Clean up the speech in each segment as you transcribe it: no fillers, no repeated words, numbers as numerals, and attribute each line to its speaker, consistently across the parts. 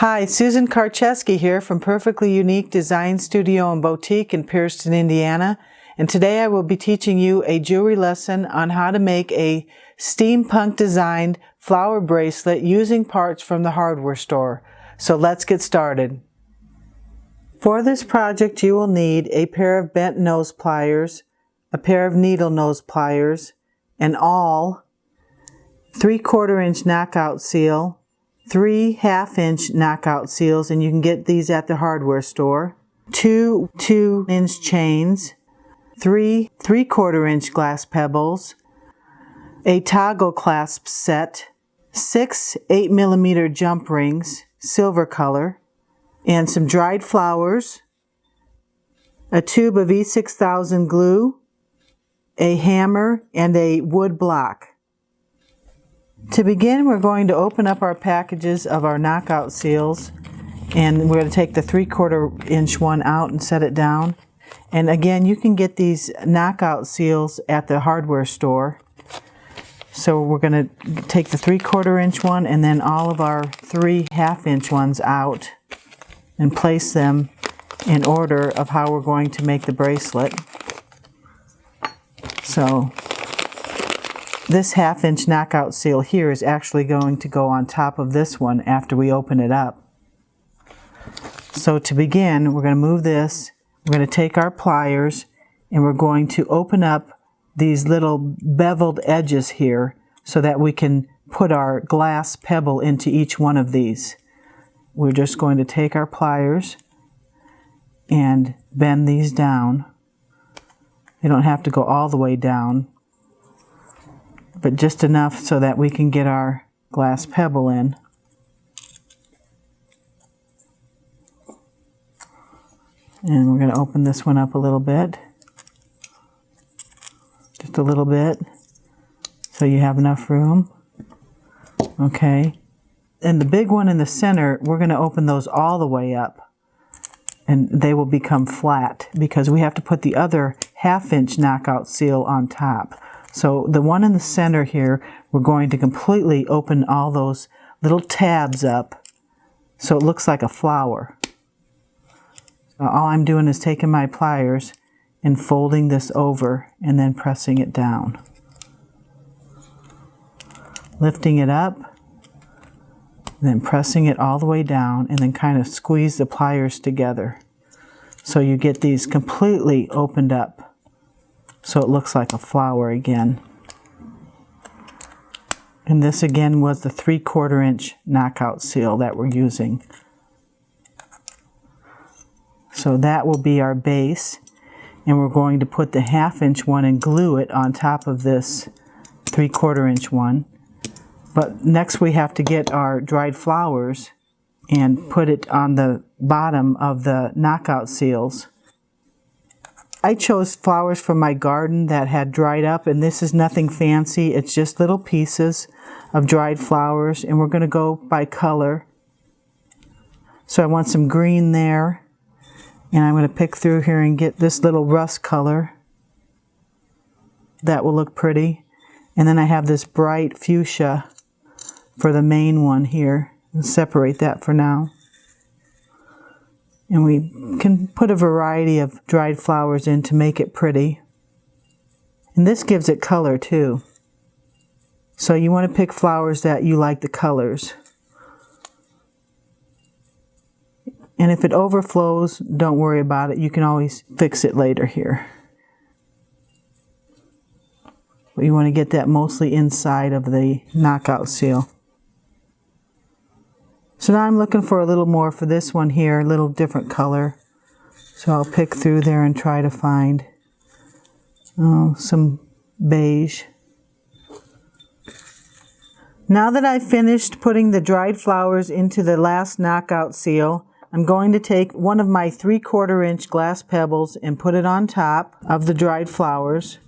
Speaker 1: Hi, Susan Karcheski here from Perfectly Unique Design Studio and Boutique in Pierceton, Indiana. And today I will be teaching you a jewelry lesson on how to make a steampunk designed flower bracelet using parts from the hardware store. So let's get started. For this project you will need a pair of bent nose pliers, a pair of needle nose pliers, an awl, 3/4 inch knockout seal, 3 1/2-inch knockout seals, and you can get these at the hardware store, 2 2-inch chains, 3 3/4 inch glass pebbles, a toggle clasp set, 6 8mm jump rings, silver color, and some dried flowers, a tube of E6000 glue, a hammer, and a wood block. To begin, we're going to open up our packages of our knockout seals, and we're going to take the 3/4 inch one out and set it down. And again, you can get these knockout seals at the hardware store. So we're going to take the 3/4 inch one and then all of our 3 1/2-inch ones out and place them in order of how we're going to make the bracelet. So this 1/2-inch knockout seal here is actually going to go on top of this one after we open it up. So to begin, we're going to move this, we're going to take our pliers, and we're going to open up these little beveled edges here so that we can put our glass pebble into each one of these. We're just going to take our pliers and bend these down. You don't have to go all the way down, but just enough so that we can get our glass pebble in. And we're going to open this one up a little bit. Just a little bit, so you have enough room. Okay. And the big one in the center, we're going to open those all the way up. And they will become flat because we have to put the other 1/2-inch knockout seal on top. So the one in the center here, we're going to completely open all those little tabs up so it looks like a flower. So all I'm doing is taking my pliers and folding this over and then pressing it down. Lifting it up, then pressing it all the way down, and then kind of squeeze the pliers together so you get these completely opened up. So it looks like a flower again. And this again was the 3/4 inch knockout seal that we're using. So that will be our base, and we're going to put the 1/2-inch one and glue it on top of this 3/4 inch one. But next we have to get our dried flowers and put it on the bottom of the knockout seals. I chose flowers from my garden that had dried up, and this is nothing fancy. It's just little pieces of dried flowers, and we're going to go by color. So I want some green there, and I'm going to pick through here and get this little rust color. That will look pretty. And then I have this bright fuchsia for the main one here. I'll separate that for now. And we can put a variety of dried flowers in to make it pretty. And this gives it color too. So you want to pick flowers that you like the colors. And if it overflows, don't worry about it. You can always fix it later here. But you want to get that mostly inside of the knockout seal. So now I'm looking for a little more for this one here, a little different color. So I'll pick through there and try to find some beige. Now that I've finished putting the dried flowers into the last knockout seal, I'm going to take one of my 3/4 inch glass pebbles and put it on top of the dried flowers.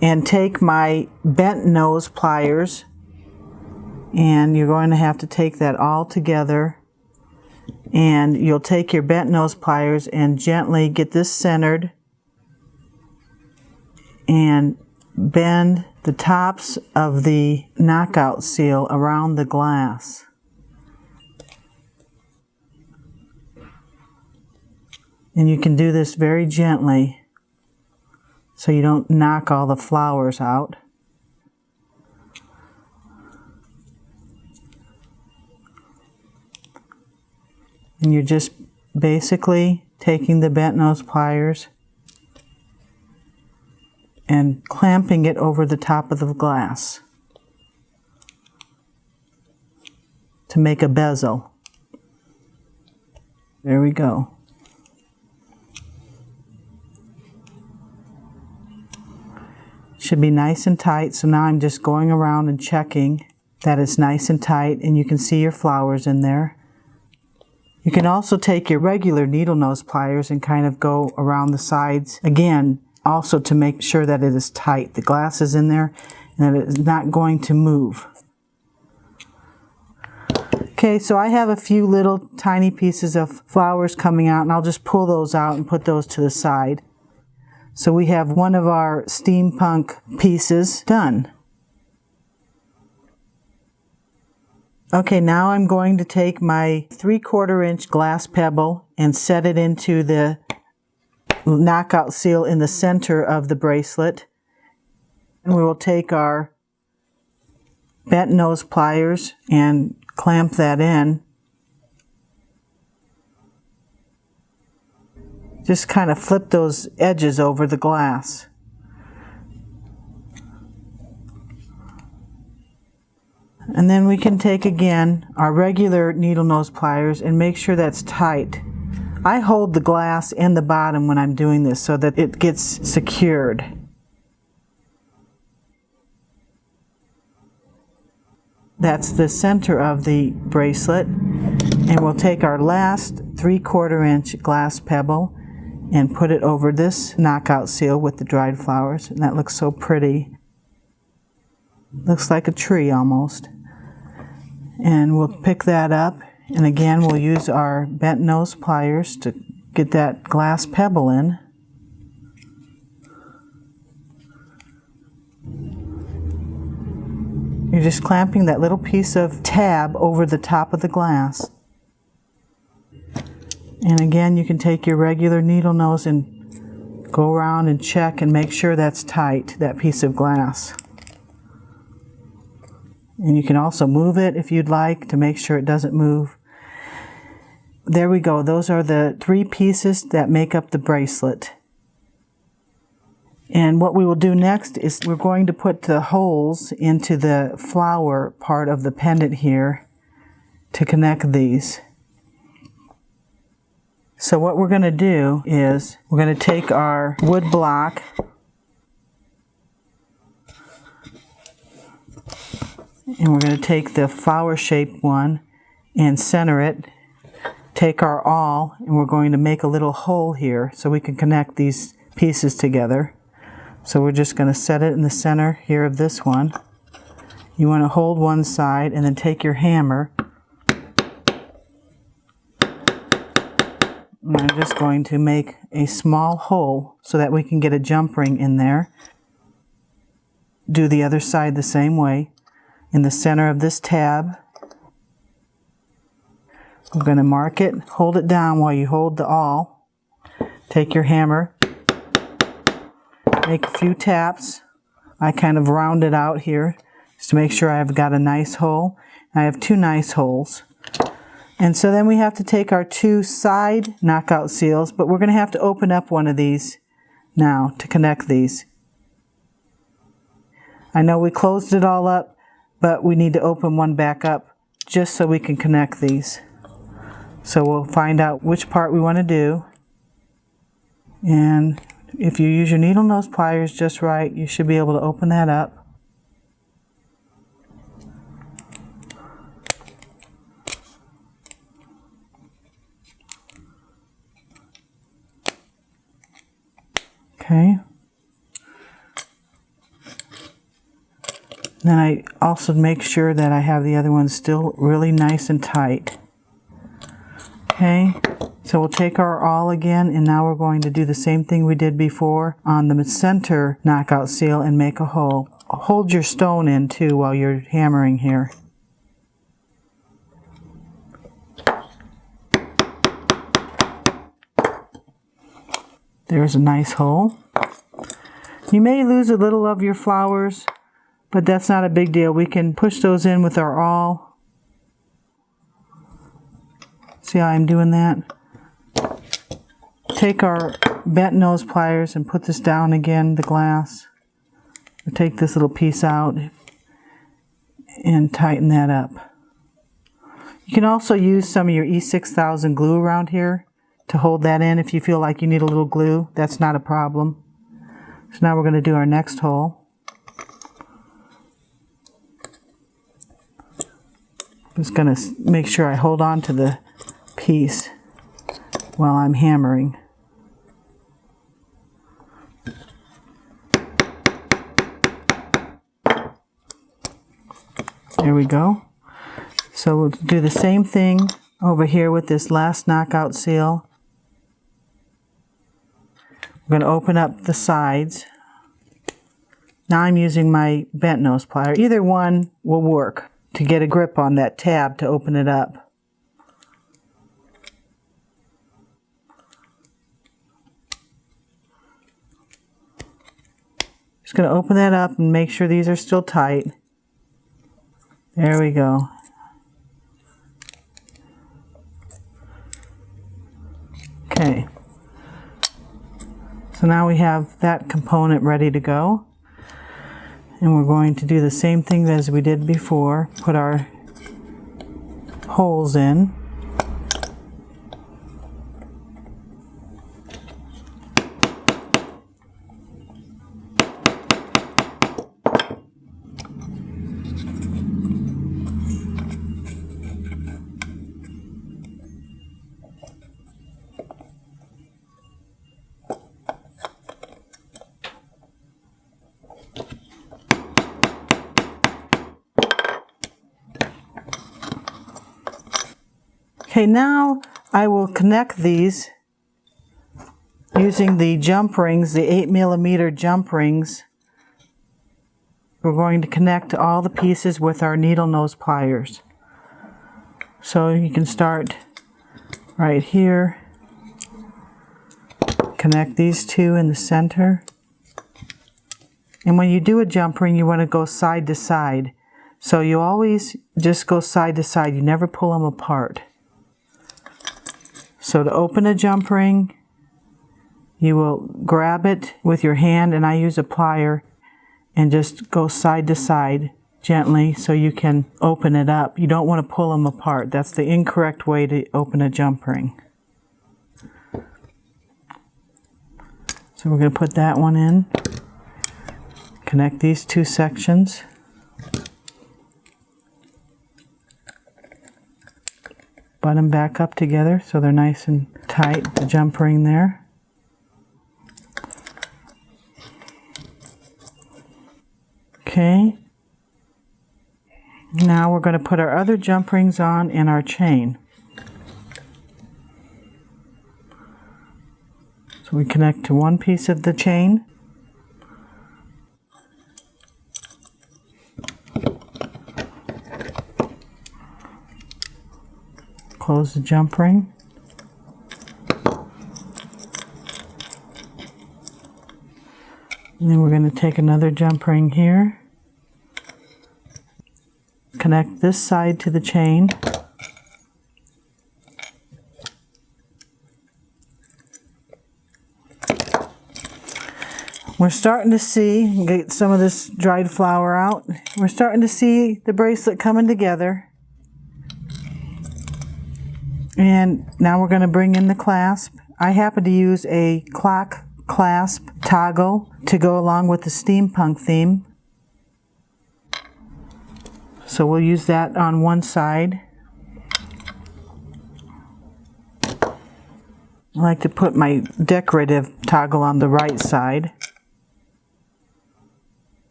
Speaker 1: And take my bent nose pliers, and you're going to have to take that all together, and you'll take your bent nose pliers and gently get this centered and bend the tops of the knockout seal around the glass. And you can do this very gently so you don't knock all the flowers out. And you're just basically taking the bent nose pliers and clamping it over the top of the glass to make a bezel. There we go. Should be nice and tight, so now I'm just going around and checking that it's nice and tight, and you can see your flowers in there. You can also take your regular needle nose pliers and kind of go around the sides again, also to make sure that it is tight. The glass is in there and that it is not going to move. Okay, so I have a few little tiny pieces of flowers coming out, and I'll just pull those out and put those to the side. So we have one of our steampunk pieces done. Okay, now I'm going to take my 3/4 inch glass pebble and set it into the knockout seal in the center of the bracelet. And we will take our bent nose pliers and clamp that in. Just kind of flip those edges over the glass. And then we can take again our regular needle nose pliers and make sure that's tight. I hold the glass in the bottom when I'm doing this so that it gets secured. That's the center of the bracelet. And we'll take our last 3/4 inch glass pebble and put it over this knockout seal with the dried flowers. And that looks so pretty. Looks like a tree almost. And we'll pick that up, and again we'll use our bent nose pliers to get that glass pebble in. You're just clamping that little piece of tab over the top of the glass. And again, you can take your regular needle nose and go around and check and make sure that's tight, that piece of glass. And you can also move it if you'd like to make sure it doesn't move. There we go. Those are the 3 pieces that make up the bracelet. And what we will do next is we're going to put the holes into the flower part of the pendant here to connect these. So what we're going to do is we're going to take our wood block and we're going to take the flower shaped one and center it, take our awl, and we're going to make a little hole here so we can connect these pieces together. So we're just going to set it in the center here of this one. You want to hold one side and then take your hammer. And I'm just going to make a small hole so that we can get a jump ring in there. Do the other side the same way. In the center of this tab, I'm going to mark it, hold it down while you hold the awl. Take your hammer, make a few taps. I kind of round it out here just to make sure I've got a nice hole. I have 2 nice holes. And so then we have to take our 2 side knockout seals, but we're going to have to open up one of these now to connect these. I know we closed it all up, but we need to open one back up just so we can connect these. So we'll find out which part we want to do. And if you use your needle nose pliers just right, you should be able to open that up. Okay. Then I also make sure that I have the other one still really nice and tight. Okay, so we'll take our awl again, and now we're going to do the same thing we did before on the center knockout seal and make a hole. hold your stone in too while you're hammering here. There's a nice hole. You may lose a little of your flowers, but that's not a big deal. We can push those in with our awl. See how I'm doing that? Take our bent nose pliers and put this down again, the glass. Take this little piece out and tighten that up. You can also use some of your E6000 glue around here to hold that in if you feel like you need a little glue. That's not a problem. So now we're going to do our next hole. I'm just going to make sure I hold on to the piece while I'm hammering. There we go. So we'll do the same thing over here with this last knockout seal. We're going to open up the sides. Now I'm using my bent nose plier. Either one will work to get a grip on that tab to open it up. Just going to open that up and make sure these are still tight. There we go. Okay. So now we have that component ready to go. And we're going to do the same thing as we did before. Put our holes in. Okay, now I will connect these using the jump rings, the 8mm jump rings. We're going to connect all the pieces with our needle nose pliers. So you can start right here, connect these two in the center. And when you do a jump ring, you want to go side to side. So you always just go side to side, you never pull them apart. So to open a jump ring, you will grab it with your hand, and I use a plier, and just go side to side gently so you can open it up. You don't want to pull them apart. That's the incorrect way to open a jump ring. So we're going to put that one in. Connect these two sections. Butt them back up together so they're nice and tight, the jump ring there. Okay. Now we're going to put our other jump rings on in our chain. So we connect to one piece of the chain. Close the jump ring. And then we're going to take another jump ring here. Connect this side to the chain. We're starting to see, get some of this dried flour out, we're starting to see the bracelet coming together. And now we're going to bring in the clasp. I happen to use a clock clasp toggle to go along with the steampunk theme. So we'll use that on one side. I like to put my decorative toggle on the right side.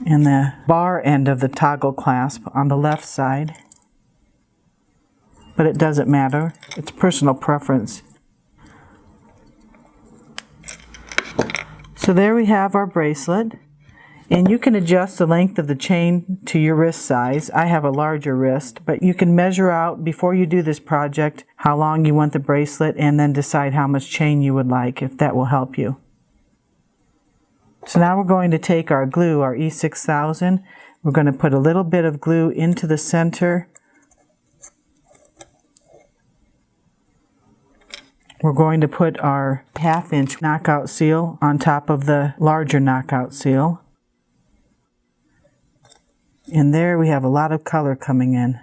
Speaker 1: And the bar end of the toggle clasp on the left side. But it doesn't matter. It's personal preference. So So there we have our bracelet, and you can adjust the length of the chain to your wrist size. I have a larger wrist, but you can measure out before you do this project how long you want the bracelet and then decide how much chain you would like, if that will help you. So now we're going to take our glue, our E6000. We're going to put a little bit of glue into the center. We're going to put our 1/2 inch knockout seal on top of the larger knockout seal. And there we have a lot of color coming in.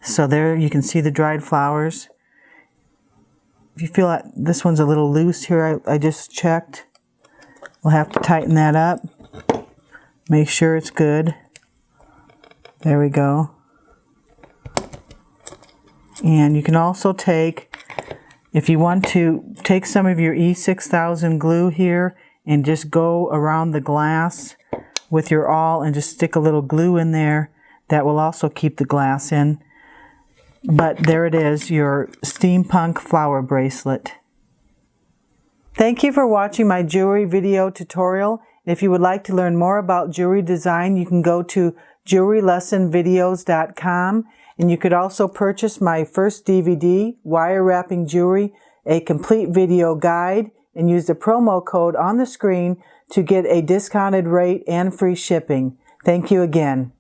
Speaker 1: So there you can see the dried flowers. If you feel like this one's a little loose here, I just checked. We'll have to tighten that up. Make sure it's good. There we go. And you can also take, if you want to, take some of your E6000 glue here and just go around the glass with your awl and just stick a little glue in there. That will also keep the glass in. But there it is, your steampunk flower bracelet. Thank you for watching my jewelry video tutorial. If you would like to learn more about jewelry design, you can go to JewelryLessonVideos.com, and you could also purchase my first DVD, Wire Wrapping Jewelry, a complete video guide, and use the promo code on the screen to get a discounted rate and free shipping. Thank you again.